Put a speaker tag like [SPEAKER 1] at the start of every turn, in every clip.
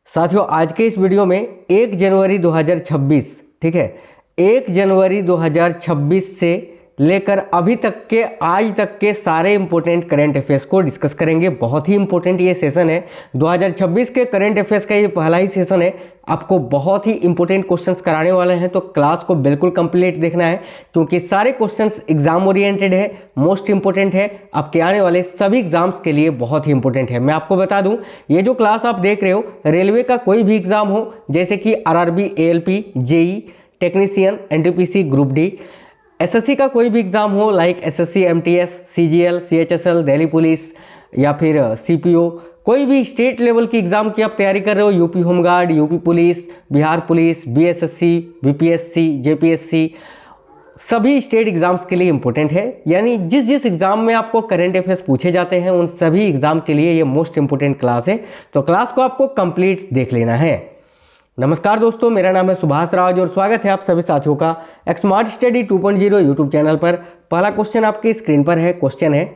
[SPEAKER 1] साथियों आज के इस वीडियो में 1 जनवरी 2026 ठीक है 1 जनवरी 2026 से लेकर अभी तक के आज तक के सारे इंपॉर्टेंट करंट अफेयर्स को डिस्कस करेंगे। बहुत ही इंपॉर्टेंट ये सेशन है। 2026 के करंट अफेयर्स का ये पहला ही सेशन है। आपको बहुत ही इंपॉर्टेंट क्वेश्चंस कराने वाले हैं, तो क्लास को बिल्कुल कंप्लीट देखना है क्योंकि सारे क्वेश्चंस एग्जाम ओरिएंटेड है, मोस्ट इंपॉर्टेंट है, आपके आने वाले सभी एग्जाम्स के लिए बहुत ही इंपॉर्टेंट है। मैं आपको बता दूं, ये जो क्लास आप देख रहे हो, रेलवे का कोई भी एग्जाम हो जैसे कि RRB, ALP, JE, technician, NTPC, group D, SSC का कोई भी एग्जाम हो like SSC, MTS, CGL, CHSL, Delhi police या फिर सीपीओ, कोई भी स्टेट लेवल की एग्जाम की आप तैयारी कर रहे हो, UP home guard, UP police, Bihar police, BSSC, BPSC, JPSC, सभी स्टेट एग्जाम्स के लिए इंपॉर्टेंट है। यानी जिस जिस एग्जाम में आपको करंट अफेयर्स पूछे जाते हैं उन सभी एग्जाम के लिए ये मोस्ट इंपॉर्टेंट क्लास है। तो क्लास को आपको कंप्लीट देख लेना है। नमस्कार दोस्तों, मेरा नाम है सुभाष राज और स्वागत है आप सभी साथियों का स्मार्ट स्टडी 2.0 यूट्यूब चैनल पर। पहला क्वेश्चन आपकी स्क्रीन पर है। क्वेश्चन है,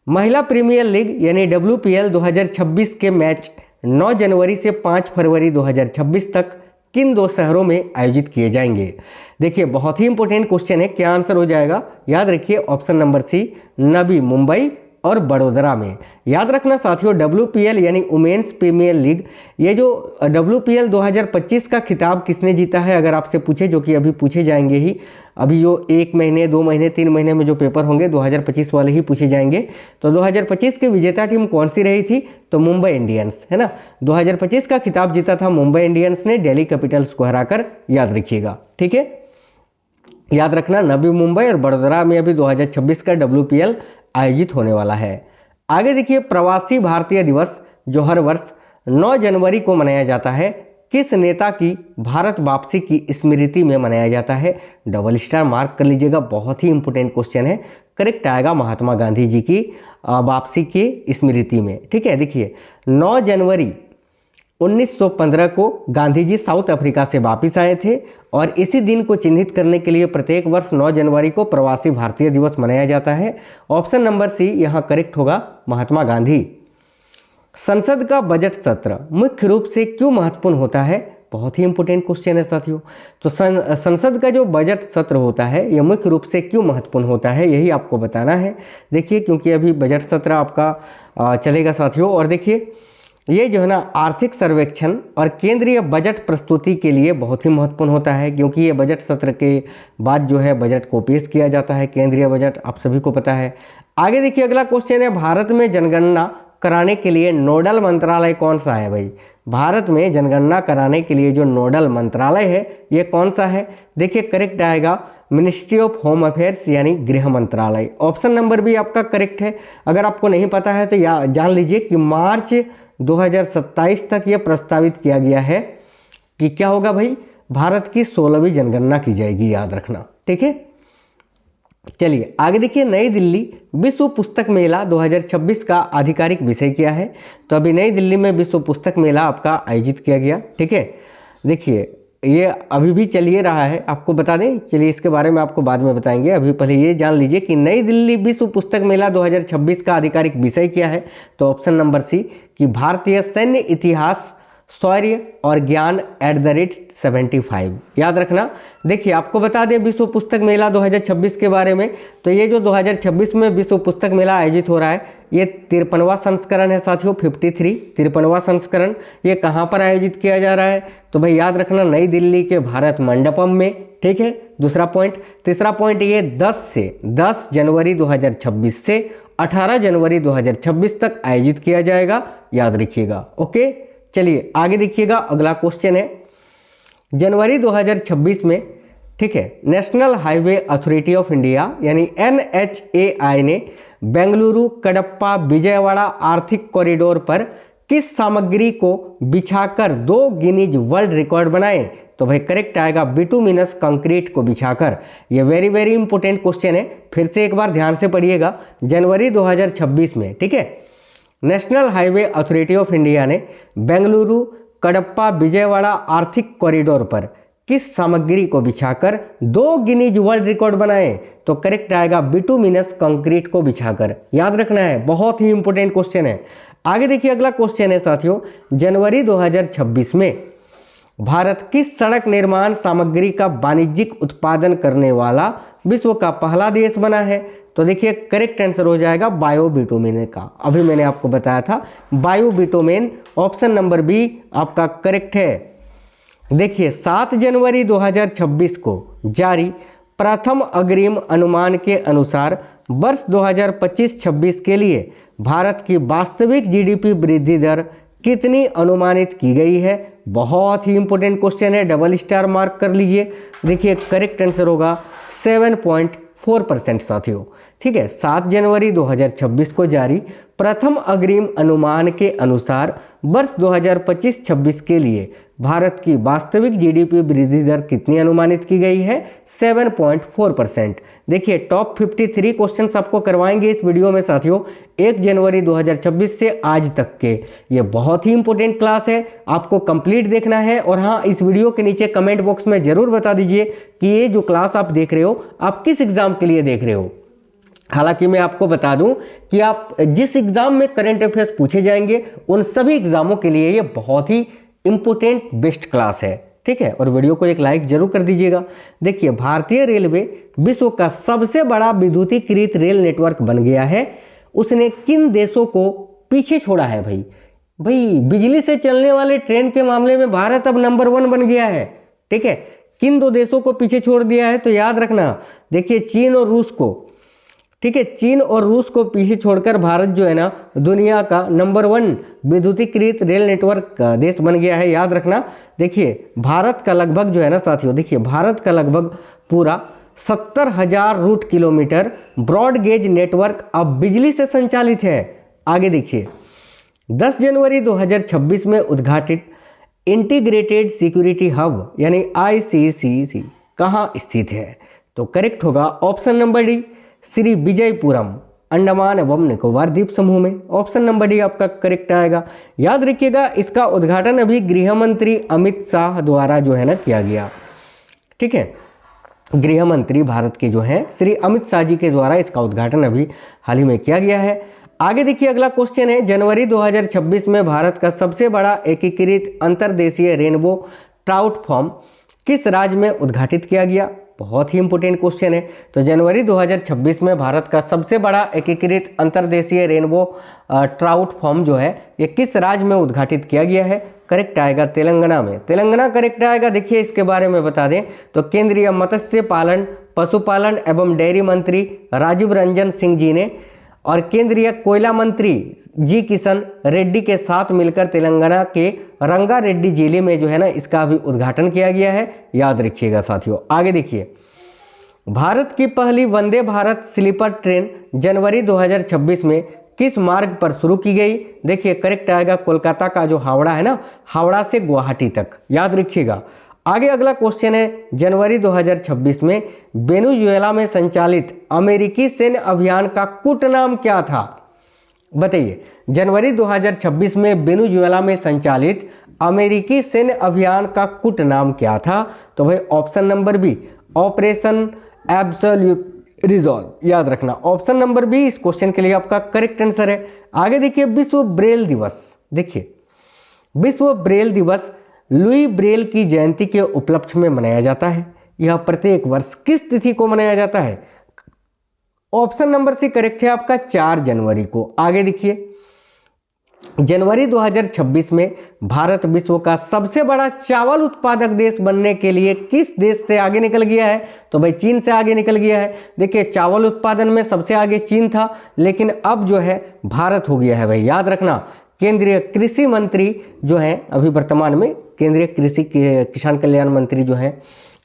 [SPEAKER 1] महिला प्रीमियर लीग यानी WPL 2026 के मैच 9 जनवरी से 5 फरवरी 2026 तक किन दो शहरों में आयोजित किए जाएंगे। देखिए बहुत ही इंपॉर्टेंट क्वेश्चन है। क्या आंसर हो जाएगा? याद रखिए ऑप्शन नंबर सी, नवी मुंबई और बड़ोदरा में। याद रखना साथियों, WPL यानी वुमेन्स प्रीमियर लीग, ये जो WPL 2025 का खिताब किसने जीता है अगर आपसे पूछे, जो कि अभी पूछे जाएंगे ही, अभी जो 1 महीने 2 महीने 3 महीने में जो पेपर होंगे 2025 वाले ही पूछे जाएंगे। तो 2025 की विजेता टीम कौन सी रही थी? तो मुंबई इंडियंस, है ना। 2025 का खिताब जीता था मुंबई इंडियंस ने दिल्ली कैपिटल्स को हराकर। याद रखिएगा, ठीक है। याद रखना नवी मुंबई और बड़ोदरा में अभी 2026 का WPL आयोजित होने वाला है। आगे देखिए, प्रवासी भारतीय दिवस जो हर वर्ष 9 जनवरी को मनाया जाता है, किस नेता की भारत वापसी की स्मृति में मनाया जाता है? डबल स्टार मार्क कर लीजिएगा, बहुत ही इंपॉर्टेंट क्वेश्चन है। करेक्ट आएगा महात्मा गांधी जी की वापसी की स्मृति में, ठीक है। देखिए 9 जनवरी 1915 को गांधी जी साउथ अफ्रीका से वापस आए थे और इसी दिन को चिन्हित करने के लिए प्रत्येक वर्ष 9 जनवरी को प्रवासी भारतीय दिवस मनाया जाता है। ऑप्शन नंबर सी यहाँ करेक्ट होगा, महात्मा गांधी। संसद का बजट सत्र मुख्य रूप से क्यों महत्वपूर्ण होता है? बहुत ही इंपॉर्टेंट क्वेश्चन है साथियों। तो संसद का जो बजट सत्र होता है यह मुख्य रूप से क्यों महत्वपूर्ण होता है, यही आपको बताना है। देखिए क्योंकि अभी बजट सत्र आपका चलेगा साथियों। और देखिए ये जो है ना आर्थिक सर्वेक्षण और केंद्रीय बजट प्रस्तुति के लिए बहुत ही महत्वपूर्ण होता है, क्योंकि ये बजट सत्र के बाद जो है बजट को पेश किया जाता है, केंद्रीय बजट, आप सभी को पता है। आगे देखिए अगला क्वेश्चन है, भारत में जनगणना कराने के लिए नोडल मंत्रालय कौन सा है? भाई भारत में जनगणना कराने के लिए जो नोडल मंत्रालय है ये कौन सा है? देखिए करेक्ट आएगा मिनिस्ट्री ऑफ होम अफेयर्स यानी गृह मंत्रालय। ऑप्शन नंबर भी आपका करेक्ट है। अगर आपको नहीं पता है तो जान लीजिए कि मार्च 2027 तक यह प्रस्तावित किया गया है कि क्या होगा भाई, भारत की 16वीं जनगणना की जाएगी। याद रखना, ठीक है। चलिए आगे देखिए, नई दिल्ली विश्व पुस्तक मेला 2026 का आधिकारिक विषय क्या है? तो अभी नई दिल्ली में विश्व पुस्तक मेला आपका आयोजित किया गया, ठीक है। देखिए ये अभी भी चलिए रहा है, आपको बता दें, चलिए इसके बारे में आपको बाद में बताएंगे। अभी पहले ये जान लीजिए कि नई दिल्ली विश्व पुस्तक मेला 2026 का आधिकारिक विषय क्या है? तो ऑप्शन नंबर सी कि भारतीय सैन्य इतिहास, शौर्य और ज्ञान @75। याद रखना। देखिए आपको बता दें विश्व पुस्तक मेला 2026 के बारे में, तो ये जो 2026 में विश्व पुस्तक मेला आयोजित हो रहा है ये 53वां संस्करण है साथियों, 53वां संस्करण। ये कहाँ पर आयोजित किया जा रहा है? तो भाई याद रखना नई दिल्ली के भारत मंडपम में, ठीक है। दूसरा पॉइंट। तीसरा पॉइंट ये 10 जनवरी 2026 से 18 जनवरी 2026 तक आयोजित किया जाएगा। याद रखिएगा, ओके। चलिए आगे देखिएगा, अगला क्वेश्चन है, जनवरी 2026 में, ठीक है, national highway authority of India यानी NHAI ने बेंगलुरु कडप्पा विजयवाड़ा आर्थिक कॉरिडोर पर किस सामग्री को बिछाकर 2 गिनीज वर्ल्ड रिकॉर्ड बनाए? तो भाई करेक्ट आएगा बिटुमिनस कंक्रीट को बिछाकर। ये वेरी वेरी इंपॉर्टेंट क्वेश्चन है, फिर से एक बार ध्यान से पढ़िएगा। जनवरी 2026 में, ठीक है, national highway authority of India ने बेंगलुरु कडप्पा विजयवाड़ा आर्थिक कॉरिडोर पर किस सामग्री को बिछाकर 2 गिनीज वर्ल्ड रिकॉर्ड बनाए? तो करेक्ट आएगा बिटुमिनस कंक्रीट को बिछाकर। याद रखना है, बहुत ही इंपॉर्टेंट क्वेश्चन है। आगे देखिए अगला क्वेश्चन है साथियों, जनवरी 2026 में भारत किस सड़क निर्माण सामग्री का वाणिज्यिक उत्पादन करने वाला विश्व का पहला देश बना है? तो देखिए करेक्ट आंसर हो जाएगा बायोबिटुमेन का। अभी मैंने आपको बताया था बायोबिटुमेन, ऑप्शन नंबर बी आपका करेक्ट है। देखिए 7 जनवरी 2026 को जारी प्रथम अग्रिम अनुमान के अनुसार वर्ष 2025-26 के लिए भारत की वास्तविक जीडीपी वृद्धि दर कितनी अनुमानित की गई है? बहुत ही इंपॉर्टेंट क्वेश्चन है, डबल स्टार मार्क कर लीजिए। देखिए करेक्ट आंसर होगा 7.4% साथियों। ठीक है, 7 जनवरी 2026 को जारी प्रथम अग्रिम अनुमान के अनुसार वर्ष 2025-26 के लिए भारत की वास्तविक जीडीपी वृद्धि दर कितनी अनुमानित की गई है? 7.4%। देखिए टॉप 53 क्वेश्चंस आपको करवाएंगे इस वीडियो में साथियों, 1 जनवरी 2026 से आज तक के। ये बहुत ही इंपॉर्टेंट क्लास है, आपको कंप्लीट देखना है। और हाँ, इस वीडियो के नीचे कमेंट बॉक्स में जरूर बता दीजिए कि ये जो क्लास आप देख रहे हो आप किस एग्जाम के लिए देख रहे हो। हालांकि मैं आपको बता दूं कि आप जिस एग्जाम में करंट अफेयर्स पूछे जाएंगे उन सभी एग्जामों के लिए ये बहुत ही इंपॉर्टेंट बेस्ट क्लास है। ठीक है, और वीडियो को एक लाइक जरूर कर दीजिएगा। देखिए भारतीय रेलवे विश्व का सबसे बड़ा विद्युतीकृत रेल नेटवर्क बन गया है। उसने किन देशों को पीछे छोड़ा है? भाई बिजली से चलने वाले ट्रेन के मामले में भारत अब नंबर 1 बन गया है। ठीक है, किन 2 देशों को पीछे छोड़ दिया है? तो याद रखना, देखिए चीन और रूस को। ठीक है, चीन और रूस को पीछे छोड़कर भारत जो है ना दुनिया का नंबर 1 विद्युतीकृत रेल नेटवर्क का देश बन गया है, याद रखना। देखिए भारत का लगभग जो है ना साथियों, देखिए भारत का लगभग पूरा 70,000 route kilometre broad gauge network अब बिजली से संचालित है। आगे देखिए 10 जनवरी 2026 में उद्घाटित इंटीग्रेटेड सिक्योरिटी हब यानी ICCC कहाँ स्थित है? तो करेक्ट होगा option number D, Shri Vijayapuram, Andaman एवं निकोबार द्वीप समूह में। ऑप्शन नंबर डी आपका करेक्ट आएगा। याद रखिएगा इसका उद्घाटन अभी गृह मंत्री अमित शाह द्वारा जो है ना किया गया। ठीक है, गृह मंत्री भारत के जो है श्री अमित शाह जी के द्वारा इसका उद्घाटन अभी हाल ही में किया गया है। आगे देखिए अगला क्वेश्चन है, जनवरी 2026 में भारत का सबसे बड़ा एकीकृत अंतर्देशीय रेनबो ट्राउट फार्म किस राज्य में उद्घाटित किया गया? बहुत ही इंपॉर्टेंट क्वेश्चन है। तो जनवरी 2026 में भारत का सबसे बड़ा एकीकृत अंतर्देशीय रेनबो ट्राउट फार्म जो है ये किस राज्य में उद्घाटित किया गया है? करेक्ट आएगा तेलंगाना में। तेलंगाना करेक्ट आएगा। देखिए इसके बारे में बता दें तो केंद्रीय मत्स्य पालन, पशुपालन एवं डेयरी मंत्री राजीव रंजन सिंह जी ने और केंद्रीय कोयला मंत्री जी किशन रेड्डी के साथ मिलकर तेलंगाना के रंगा रेड्डी जिले में जो है ना इसका भी उद्घाटन किया गया है, याद रखिएगा साथियों। आगे देखिए भारत की पहली वंदे भारत स्लीपर ट्रेन जनवरी 2026 में किस मार्ग पर शुरू की गई? देखिए करेक्ट आएगा कोलकाता का जो हावड़ा है ना, हावड़ा से गुवाहाटी तक, याद रखिएगा। आगे अगला क्वेश्चन है, जनवरी 2026 में वेनेजुएला में संचालित अमेरिकी सैन्य अभियान का कूट नाम क्या था? बताइए, जनवरी 2026 में वेनेजुएला में संचालित अमेरिकी सैन्य अभियान का कूट नाम क्या था? तो भाई option number B, operation absolute resolve, याद रखना। ऑप्शन नंबर बी इस क्वेश्चन के लिए आपका करेक्ट आंसर है। आगे देखिए विश्व ब्रेल दिवस। देखिए विश्व ब्रेल दिवस लुई ब्रेल की जयंती के उपलक्ष्य में मनाया जाता है। यह प्रत्येक वर्ष किस तिथि को मनाया जाता है? ऑप्शन नंबर सी करेक्ट है आपका 4 जनवरी को। आगे देखिए जनवरी 2026 में भारत विश्व का सबसे बड़ा चावल उत्पादक देश बनने के लिए किस देश से आगे निकल गया है? तो भाई चीन से आगे निकल गया है। देखिए चावल उत्पादन में सबसे आगे चीन था, लेकिन अब जो है भारत हो गया है। भाई याद रखना, केंद्रीय कृषि मंत्री जो है अभी वर्तमान में केंद्रीय कृषि किसान कल्याण मंत्री जो है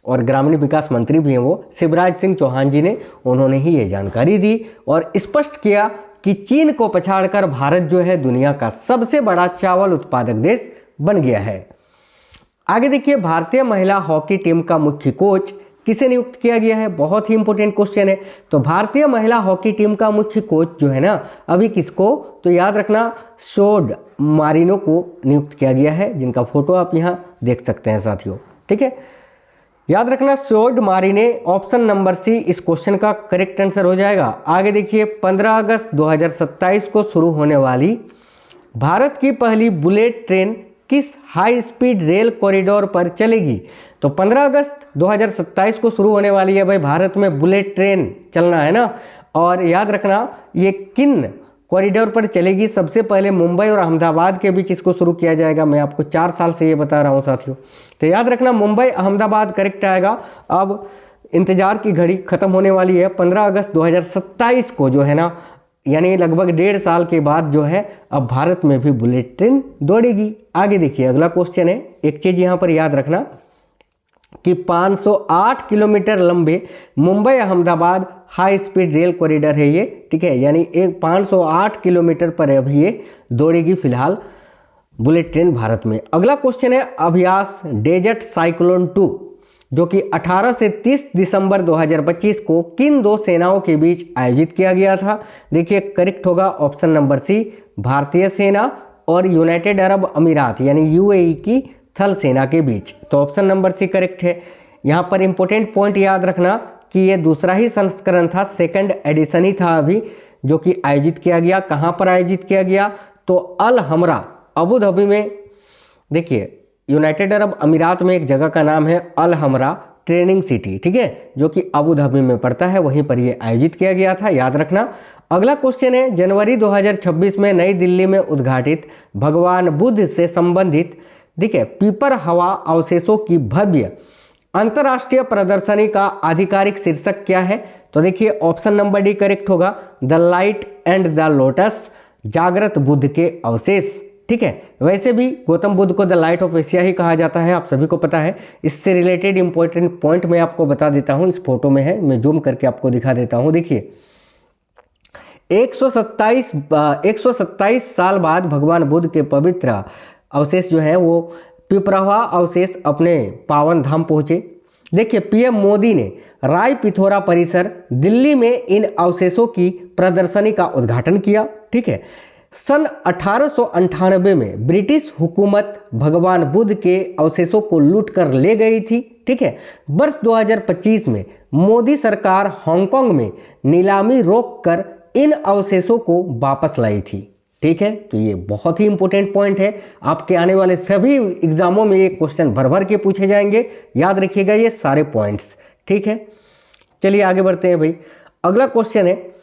[SPEAKER 1] और ग्रामीण विकास मंत्री भी हैं वो शिवराज सिंह चौहान जी ने, उन्होंने ही ये जानकारी दी और स्पष्ट किया कि चीन को पछाड़कर भारत जो है दुनिया का सबसे बड़ा चावल उत्पादक देश बन गया है। आगे देखिए भारतीय महिला हॉकी टीम का मुख्य कोच किसे नियुक्त किया गया है? बहुत ही इंपॉर्टेंट क्वेश्चन है। तो भारतीय महिला हॉकी टीम का मुख्य कोच जो है ना अभी किसको? तो याद रखना शोड मारिनो को नियुक्त किया गया है, जिनका फोटो आप यहाँ देख सकते हैं साथियों। ठीक है, याद रखना शोड मारिने, ऑप्शन नंबर सी इस क्वेश्चन का करेक्ट आंसर हो जाएगा। आगे देखिए 15 अगस्त 2027 को शुरू होने वाली भारत की पहली बुलेट ट्रेन किस हाई स्पीड रेल कॉरिडोर पर चलेगी? तो 15 अगस्त 2027 को शुरू होने वाली है भाई भारत में बुलेट ट्रेन चलना है ना। और याद रखना ये किन कॉरिडोर पर चलेगी? सबसे पहले मुंबई और अहमदाबाद के बीच इसको शुरू किया जाएगा। मैं आपको 4 साल से ये बता रहा हूँ साथियों। तो याद रखना मुंबई अहमदाबाद करेक्ट आएगा। अब इंतजार की घड़ी खत्म होने वाली है। 15 अगस्त 2027 को जो है ना, यानी लगभग 1.5 साल के बाद जो है अब भारत में भी बुलेट ट्रेन दौड़ेगी। आगे देखिए अगला क्वेश्चन है। एक चीज यहां पर याद रखना कि 508 किलोमीटर लंबे Mumbai Ahmedabad high speed rail corridor है ये, ठीक है। यानी एक 508 किलोमीटर पर अभी ये दौड़ेगी फिलहाल बुलेट ट्रेन भारत में। अगला क्वेश्चन है अभ्यास डेजर्ट साइक्लोन 2 जो कि 18 से 30 दिसंबर 2025 को किन दो सेनाओं के बीच आयोजित किया गया था? देखिए करेक्ट होगा ऑप्शन नंबर सी, भारतीय सेना और यूनाइटेड अरब अमीरात यानी यूएई की थल सेना के बीच। तो ऑप्शन नंबर सी करेक्ट है। यहां पर इंपॉर्टेंट पॉइंट याद रखना कि ये दूसरा ही संस्करण था, सेकंड एडिशन ही था अभी, जो कि आयोजित किया गया। कहां पर आयोजित किया गया? तो अल हमरा अबू धाबी में। देखिए यूनाइटेड अरब अमीरात में एक जगह का नाम है अल हमरा ट्रेनिंग सिटी, ठीक है, जो कि अबू धाबी में पड़ता है, वहीं पर यह आयोजित किया गया था, याद रखना। अगला क्वेश्चन है जनवरी 2026 में नई दिल्ली में उद्घाटित भगवान बुद्ध से संबंधित, ठीक है, पीपर हवा अवशेषों की भव्य अंतरराष्ट्रीय प्रदर्शनी का आधिकारिक शीर्षक क्या है? तो देखिए ऑप्शन नंबर डी करेक्ट होगा, the light and the lotus, जागृत बुद्ध के अवशेष, ठीक है। वैसे भी गौतम बुद्ध को द लाइट ऑफ एशिया ही कहा जाता है, आप सभी को पता है। इससे रिलेटेड इंपॉर्टेंट पॉइंट मैं आपको बता देता हूं, इस फोटो में है, मैं जूम करके आपको दिखा देता हूं। देखिए 127 साल बाद भगवान बुद्ध के पवित्र अवशेष जो है वो पिपरवा अवशेष अपने पावन धाम पहुंचे। देखिए पीएम मोदी ने राय पिथौरा परिसर दिल्ली में इन अवशेषों की प्रदर्शनी का उद्घाटन किया, ठीक है। सन 1898 में ब्रिटिश हुकूमत भगवान बुद्ध के अवशेषों को लूट कर ले गई थी, ठीक है। वर्ष 2025 में मोदी सरकार हांगकांग में नीलामी रोककर इन अवशेषों को वापस लाई थी, ठीक है। तो ये बहुत ही इंपॉर्टेंट पॉइंट है, आपके आने वाले सभी एग्जामों में ये क्वेश्चन भर भर के पूछे जाएंगे, याद रखिएगा ये सारे पॉइंट्स, ठीक है। चलिए आगे बढ़ते हैं भाई। अगला क्वेश्चन है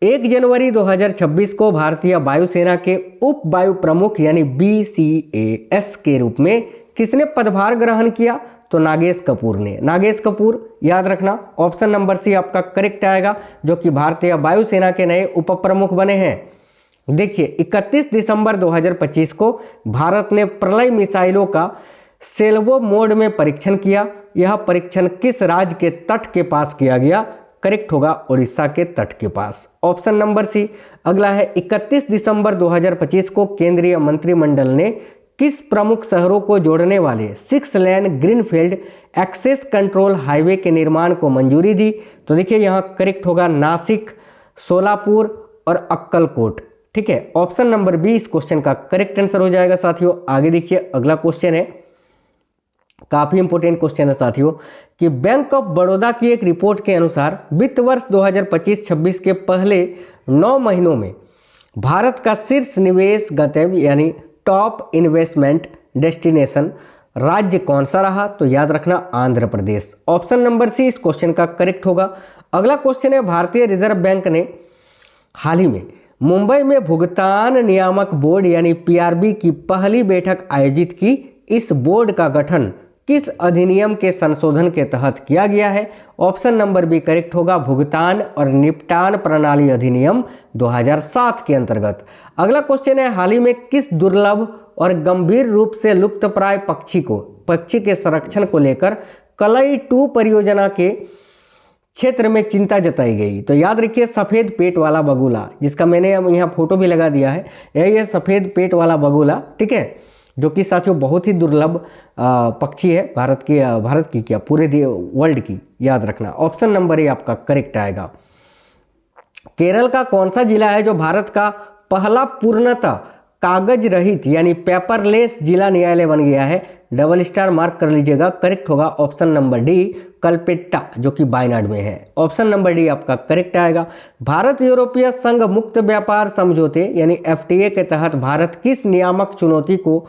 [SPEAKER 1] 1 जनवरी 2026 को भारतीय वायुसेना के उप वायु प्रमुख यानी BCAS के रूप में किसने पदभार ग्रहण किया? तो नागेश कपूर ने। नागेश कपूर याद रखना, ऑप्शन नंबर सी आपका करेक्ट आएगा, जो कि भारतीय वायुसेना के नए उप प्रमुख बने हैं। देखिए 31 दिसंबर 2025 को भारत ने प्रलय मिसाइलों का सेल्वो मोड में परीक्षण किया। यह परीक्षण किस राज्य के तट के पास किया गया? करेक्ट होगा उड़ीसा के तट के पास, ऑप्शन नंबर सी। अगला है 31 दिसंबर 2025 को केंद्रीय मंत्रिमंडल ने किस प्रमुख शहरों को जोड़ने वाले 6 lane greenfield access control highway के निर्माण को मंजूरी दी? तो देखिए यहां करेक्ट होगा नासिक, सोलापुर और अक्कलकोट, ठीक है। ऑप्शन नंबर बी इस क्वेश्चन का करेक्ट आंसर हो जाएगा साथियों। आगे देखिए अगला क्वेश्चन है, काफी इंपोर्टेंट क्वेश्चन है साथियों, कि बैंक ऑफ बड़ौदा की एक रिपोर्ट के अनुसार वित्त वर्ष 2025-26 के पहले 9 महीनों में भारत का शीर्ष निवेश गंतव्य यानी टॉप इन्वेस्टमेंट डेस्टिनेशन राज्य कौन सा रहा? तो याद रखना Andhra Pradesh, option number C इस क्वेश्चन का करेक्ट होगा। अगला क्वेश्चन है भारतीय रिजर्व बैंक ने हाल ही में मुंबई में भुगतान नियामक बोर्ड यानी PRB की पहली बैठक आयोजित की। इस बोर्ड का गठन किस अधिनियम के संशोधन के तहत किया गया है? ऑप्शन नंबर बी करेक्ट होगा, भुगतान और निपटान प्रणाली अधिनियम 2007 के अंतर्गत। अगला क्वेश्चन है हाल ही में किस दुर्लभ और गंभीर रूप से लुप्तप्राय पक्षी के संरक्षण को लेकर कलई 2 परियोजना के क्षेत्र में चिंता जताई गई? तो याद रखिए सफेद पेट वाला बगुला, जिसका मैंने यहाँ फोटो भी लगा दिया है, यही है सफेद पेट वाला बगुला, ठीक है, जो कि साथियों बहुत ही दुर्लभ पक्षी है भारत की क्या पूरे वर्ल्ड की, याद रखना। ऑप्शन नंबर ए आपका करेक्ट आएगा। केरल का कौन सा जिला है जो भारत का पहला पूर्णतः कागज रहित यानी पेपरलेस जिला न्यायालय बन गया है? डबल स्टार मार्क कर लीजिएगा, करेक्ट होगा ऑप्शन नंबर डी, कल्पेट्टा जो कि वायनाड में है। ऑप्शन नंबर डी आपका करेक्ट आएगा। भारत यूरोपीय संघ मुक्त व्यापार समझौते यानी एफटीए के तहत भारत किस नियामक चुनौती को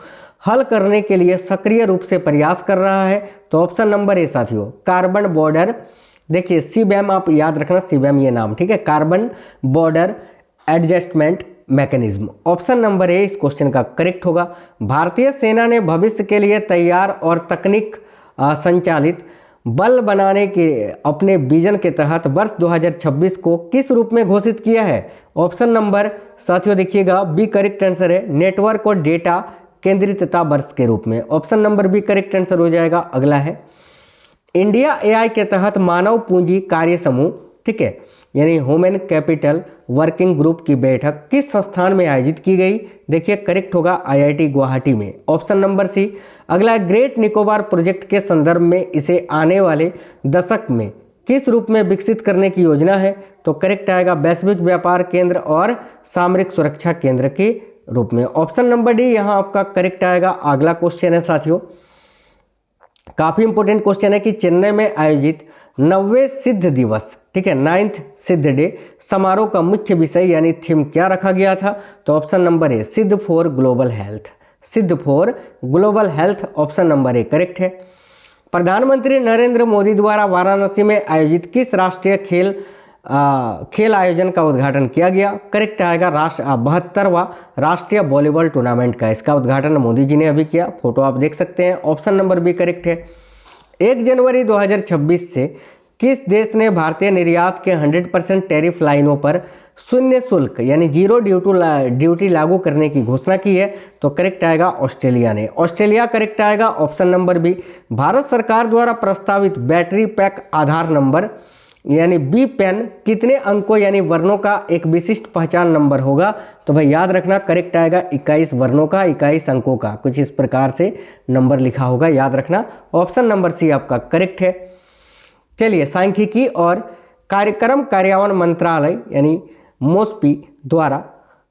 [SPEAKER 1] हल करने के लिए सक्रिय रूप से प्रयास कर रहा है? तो ऑप्शन नंबर ए साथियों कार्बन बॉर्डर, देखिए सीबैम आप याद रखना, सीबैम ये नाम, ठीक है, carbon border adjustment mechanism. Option number A इस क्वेश्चन का करेक्ट होगा। भारतीय सेना ने भविष्य के लिए तैयार और तकनीक संचालित बल बनाने के अपने विजन के तहत वर्ष 2026 को किस रूप में घोषित किया है? ऑप्शन नंबर साथियों देखिएगा बी करेक्ट आंसर है, नेटवर्क और डेटा केंद्रितता वर्ष के रूप में। Option number B correct answer हो जाएगा। अगला है इंडिया एआई के तहत मानव पूंजी कार्य समूह, ठीक है, यानी ह्यूमन कैपिटल वर्किंग ग्रुप की बैठक किस संस्थान में आयोजित की गई? देखिए करेक्ट होगा आईआईटी गुवाहाटी में। Option number C. अगला ग्रेट निकोबार प्रोजेक्ट के संदर्भ में इसे आने वाले दशक में किस रूप में विकसित करने की योजना है? तो करेक्ट आएगा वैश्विक व्यापार केंद्र और सामरिक सुरक्षा केंद्र के रूप में। ऑप्शन नंबर डी यहां आपका करेक्ट आएगा। अगला क्वेश्चन है साथियों, काफी इंपोर्टेंट क्वेश्चन है कि चेन्नई में आयोजित 90वें सिद्ध दिवस, ठीक है, 9th सिद्ध डे समारोह का मुख्य विषय यानी थीम क्या रखा गया था? तो ऑप्शन नंबर ए सिद्ध फॉर ग्लोबल हेल्थ, सिद्ध for global health. Option number A correct है। प्रधानमंत्री नरेंद्र मोदी द्वारा वाराणसी में आयोजित किस राष्ट्रीय खेल आयोजन का उद्घाटन किया गया? करेक्ट आएगा 72वां राष्ट्रीय वॉलीबॉल टूर्नामेंट का। इसका उद्घाटन मोदी जी ने अभी किया, फोटो आप देख सकते हैं। ऑप्शन नंबर बी करेक्ट है। 1 जनवरी 2026 से किस देश ने भारतीय निर्यात के 100% टैरिफ लाइनों पर शून्य शुल्क यानी जीरो ड्यूटी लागू करने की घोषणा की है? तो करेक्ट आएगा ऑस्ट्रेलिया ने। ऑस्ट्रेलिया करेक्ट आएगा। Option number B. भारत सरकार द्वारा प्रस्तावित बैटरी पैक आधार नंबर यानी बी पेन कितने अंकों यानी वर्णों का एक विशिष्ट पहचान नंबर होगा? तो भाई याद रखना करेक्ट आएगा 21 वर्णों का 21 अंकों का, कुछ इस प्रकार से नंबर लिखा होगा, याद रखना। ऑप्शन नंबर सी आपका करेक्ट है। चलिए सांख्यिकी और कार्यक्रम कार्यान्वयन मंत्रालय यानी मोस्पी द्वारा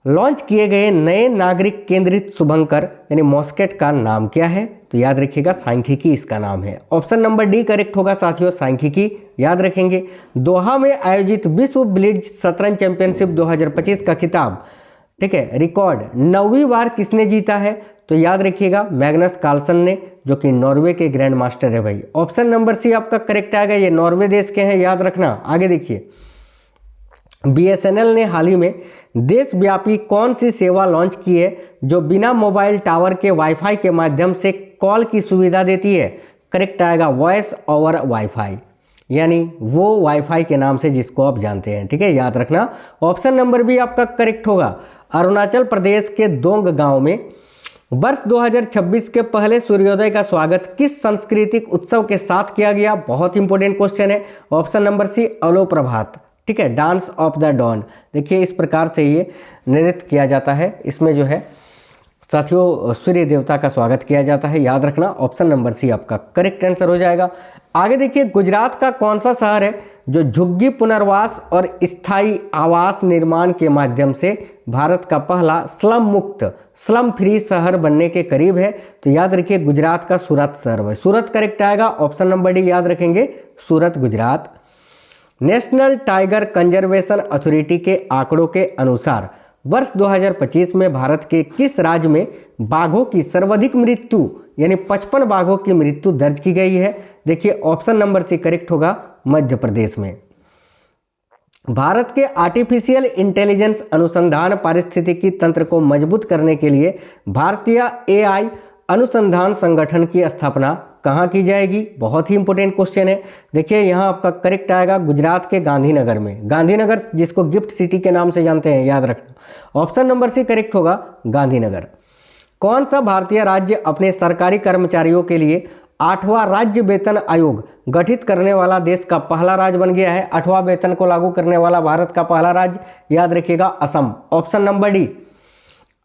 [SPEAKER 1] लॉन्च किए गए नए नागरिक केंद्रित शुभंकर यानी मॉस्केट का नाम क्या है? तो याद रखिएगा सांख्यिकी इसका नाम है। ऑप्शन नंबर डी करेक्ट होगा साथियों, सांख्यिकी याद रखेंगे। दोहा में आयोजित विश्व ब्लिट्ज शतरंज चैंपियनशिप 2025 का खिताब, ठीक है, रिकॉर्ड 9वीं बार किसने जीता है? तो याद रखिएगा मैग्नस कार्लसन ने, जो कि नॉर्वे के ग्रैंड मास्टर है भाई। ऑप्शन नंबर सी आपका करेक्ट आएगा, ये नॉर्वे देश के हैं, याद रखना। आगे देखिए बीएसएनएल ने हाल ही में देशव्यापी कौन सी सेवा लॉन्च की है जो बिना मोबाइल टावर के वाईफाई के माध्यम से कॉल की सुविधा देती है? करेक्ट आएगा वॉइस ओवर वाईफाई, यानी वो वाईफाई के नाम से जिसको आप जानते हैं, ठीक है, याद रखना। ऑप्शन नंबर बी आपका करेक्ट होगा। अरुणाचल प्रदेश के दोंग गांव में वर्ष 2026 के पहले सूर्योदय का स्वागत किस सांस्कृतिक उत्सव के साथ किया गया? बहुत इंपॉर्टेंट क्वेश्चन है। ऑप्शन नंबर सी अलो प्रभात, ठीक है, डांस ऑफ द डॉन। देखिए इस प्रकार से ये नृत्य किया जाता है, इसमें जो है साथियों सूर्य देवता का स्वागत किया जाता है, याद रखना। ऑप्शन नंबर सी आपका करेक्ट आंसर हो जाएगा। आगे देखिए गुजरात का कौन सा शहर है जो झुग्गी पुनर्वास और स्थायी आवास निर्माण के माध्यम से भारत का पहला स्लम मुक्त स्लम फ्री शहर बनने के करीब है? तो याद रखिए गुजरात का सूरत शहर है, सूरत करेक्ट आएगा। ऑप्शन नंबर डी याद रखेंगे, Surat Gujarat. National tiger conservation authority के आंकड़ों के अनुसार वर्ष 2025 में भारत के किस राज्य में बाघों की सर्वाधिक मृत्यु यानी 55 बाघों की मृत्यु दर्ज की गई है? देखिए ऑप्शन नंबर सी करेक्ट होगा, मध्य प्रदेश में। भारत के आर्टिफिशियल इंटेलिजेंस अनुसंधान पारिस्थितिकी तंत्र को मजबूत करने के लिए भारतीय एआई अनुसंधान संगठन की स्थापना कहाँ की जाएगी? बहुत ही इंपॉर्टेंट क्वेश्चन है। देखिए यहाँ आपका करेक्ट आएगा गुजरात के गांधीनगर में, गांधीनगर जिसको गिफ्ट सिटी के नाम से जानते हैं, याद रखना। ऑप्शन नंबर सी करेक्ट होगा गांधीनगर। कौन सा भारतीय राज्य अपने सरकारी कर्मचारियों के लिए 8वां राज्य वेतन आयोग गठित करने वाला देश का पहला राज्य बन गया है? 8वां वेतन को लागू करने वाला भारत का पहला राज्य, याद रखिएगा असम। Option number D.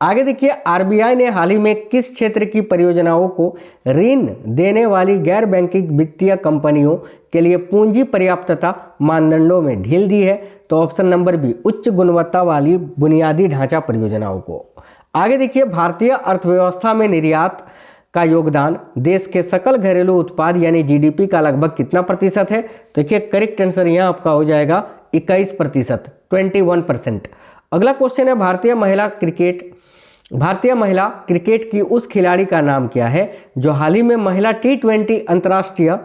[SPEAKER 1] आगे देखिए आरबीआई ने हाल ही में किस क्षेत्र की परियोजनाओं को ऋण देने वाली गैर बैंकिंग वित्तीय कंपनियों के लिए पूंजी पर्याप्तता मानदंडों में ढील दी है? तो ऑप्शन नंबर बी उच्च गुणवत्ता वाली बुनियादी ढांचा परियोजनाओं को। आगे देखिए भारतीय अर्थव्यवस्था में निर्यात का योगदान देश के सकल घरेलू उत्पाद यानी जीडीपी का लगभग कितना प्रतिशत है? तो देखिए करेक्ट आंसर यहाँ आपका हो जाएगा 21%, 21%। अगला क्वेश्चन है भारतीय महिला क्रिकेट की उस खिलाड़ी का नाम क्या है जो हाल ही में महिला T20 अंतर्राष्ट्रीय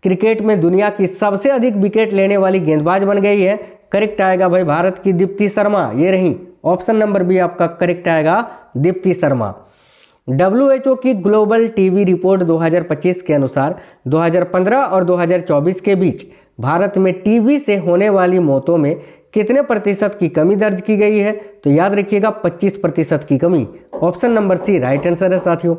[SPEAKER 1] क्रिकेट में दुनिया की सबसे अधिक विकेट लेने वाली गेंदबाज बन गई है? करेक्ट आएगा भाई भारत की दीप्ति शर्मा, ये रही ऑप्शन नंबर बी आपका करेक्ट आएगा, दीप्ति शर्मा। WHO की ग्लोबल टीवी रिपोर्ट 2025 के अनुसार 2015 और 2024 के बीच भारत में टीवी से होने वाली मौतों में कितने प्रतिशत की कमी दर्ज की गई है? तो याद रखिएगा 25% की कमी। Option number C right answer है साथियों।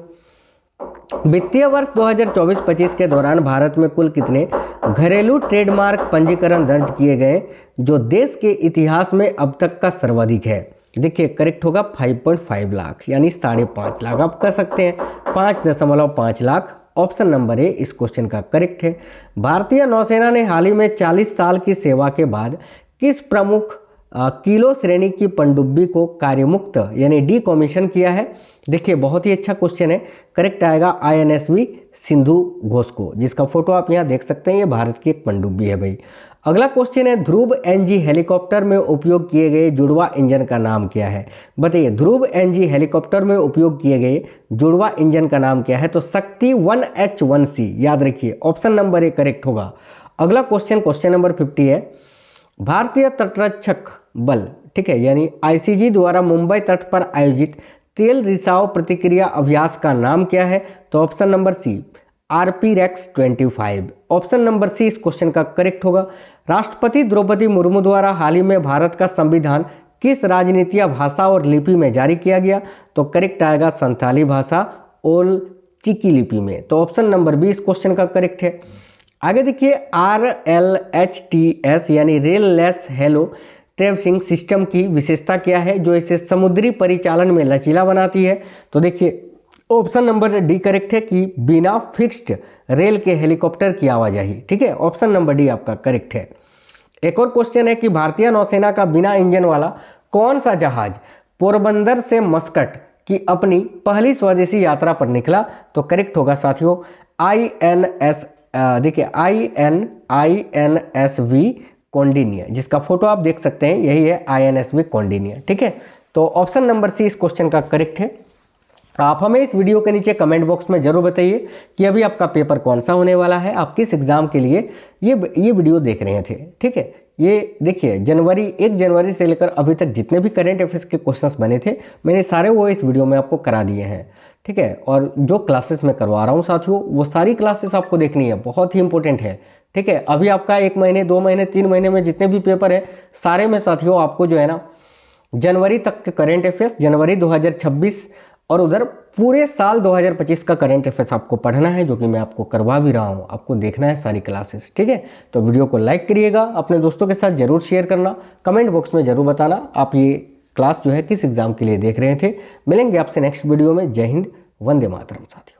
[SPEAKER 1] वित्तीय वर्ष 2024-25 के दौरान भारत में कुल कितने घरेलू ट्रेडमार्क पंजीकरण दर्ज किए गए जो देश के इतिहास में अब तक का सर्वाधिक है? देखिए करेक्ट होगा 5.5 लाख यानी 5.5 लाख, आप कह सकते हैं 5.5 लाख। ऑप्शन नंबर ए इस क्वेश्चन का करेक्ट है। भारतीय नौसेना ने हाल ही में 40 साल की सेवा के बाद किस प्रमुख किलो श्रेणी की पनडुब्बी को कार्यमुक्त यानी डीकमीशन किया है? देखिए बहुत ही अच्छा क्वेश्चन है, करेक्ट आएगा INSV सिंधु घोष को, जिसका फोटो आप यहाँ देख सकते हैं, ये भारत की एक पनडुब्बी है भाई। अगला क्वेश्चन है ध्रुव NG हेलीकॉप्टर में उपयोग किए गए जुड़वा इंजन का नाम क्या है? बताइए ध्रुव NG हेलीकॉप्टर में उपयोग किए गए जुड़वा इंजन का नाम क्या है? तो शक्ति 1H1C, याद रखिए ऑप्शन नंबर ए करेक्ट होगा। अगला क्वेश्चन नंबर 50 है भारतीय तटरक्षक बल, ठीक है, यानी ICG द्वारा मुंबई तट पर आयोजित तेल रिसाव प्रतिक्रिया अभ्यास का नाम क्या है? तो option number C RP-REX-25। Option number C इस क्वेश्चन का करेक्ट होगा। राष्ट्रपति द्रौपदी मुर्मू द्वारा हाल ही में भारत का संविधान किस राजनीतिक भाषा और लिपि में जारी किया गया? तो करेक्ट आएगा संथाली भाषा और चिकी लिपि में। तो ऑप्शन नंबर बी इस क्वेश्चन का करेक्ट है। आगे देखिए RLHTS यानी रेल लेस हेलो ट्रेवसिंग सिस्टम की विशेषता क्या है जो इसे समुद्री परिचालन में लचीला बनाती है? तो देखिए ऑप्शन नंबर डी करेक्ट है कि बिना फिक्स्ड रेल के हेलीकॉप्टर की आवाजाही, ठीक है, ऑप्शन नंबर डी आपका करेक्ट है। एक और क्वेश्चन है कि भारतीय नौसेना का बिना इंजन वाला कौन सा जहाज पोरबंदर से मस्कट की अपनी पहली स्वदेशी यात्रा पर निकला? तो करेक्ट होगा साथियों INS, देखिए INSV कौंडिन्य, जिसका फोटो आप देख सकते हैं, यही है INSV कौंडिन्य, ठीक है। तो ऑप्शन नंबर सी इस क्वेश्चन का करेक्ट है। आप हमें इस वीडियो के नीचे कमेंट बॉक्स में जरूर बताइए कि अभी आपका पेपर कौन सा होने वाला है, आप किस एग्जाम के लिए ये वीडियो देख रहे थे, ठीक है। ये देखिए 1 जनवरी से लेकर अभी तक जितने भी करंट अफेयर्स के क्वेश्चंस बने थे मैंने सारे वो इस वीडियो में आपको करा दिए हैं, ठीक है। और जो क्लासेस मैं करवा रहा हूँ साथियों वो सारी क्लासेस आपको देखनी है, बहुत ही इंपॉर्टेंट है, ठीक है। अभी आपका 1 महीने 2 महीने 3 महीने में जितने भी पेपर है सारे में साथियों आपको जो है ना जनवरी तक के करंट अफेयर्स, जनवरी 2026 और उधर पूरे साल 2025 का करंट अफेयर्स आपको पढ़ना है, जो कि मैं आपको करवा भी रहा हूं, आपको देखना है सारी क्लासेस, ठीक है। तो वीडियो को लाइक करिएगा, अपने दोस्तों के साथ जरूर शेयर करना, कमेंट बॉक्स में जरूर बताना आप ये क्लास जो है किस एग्जाम के लिए देख रहे थे। मिलेंगे आपसे नेक्स्ट वीडियो में। जय हिंद, वंदे मातरम साथियों।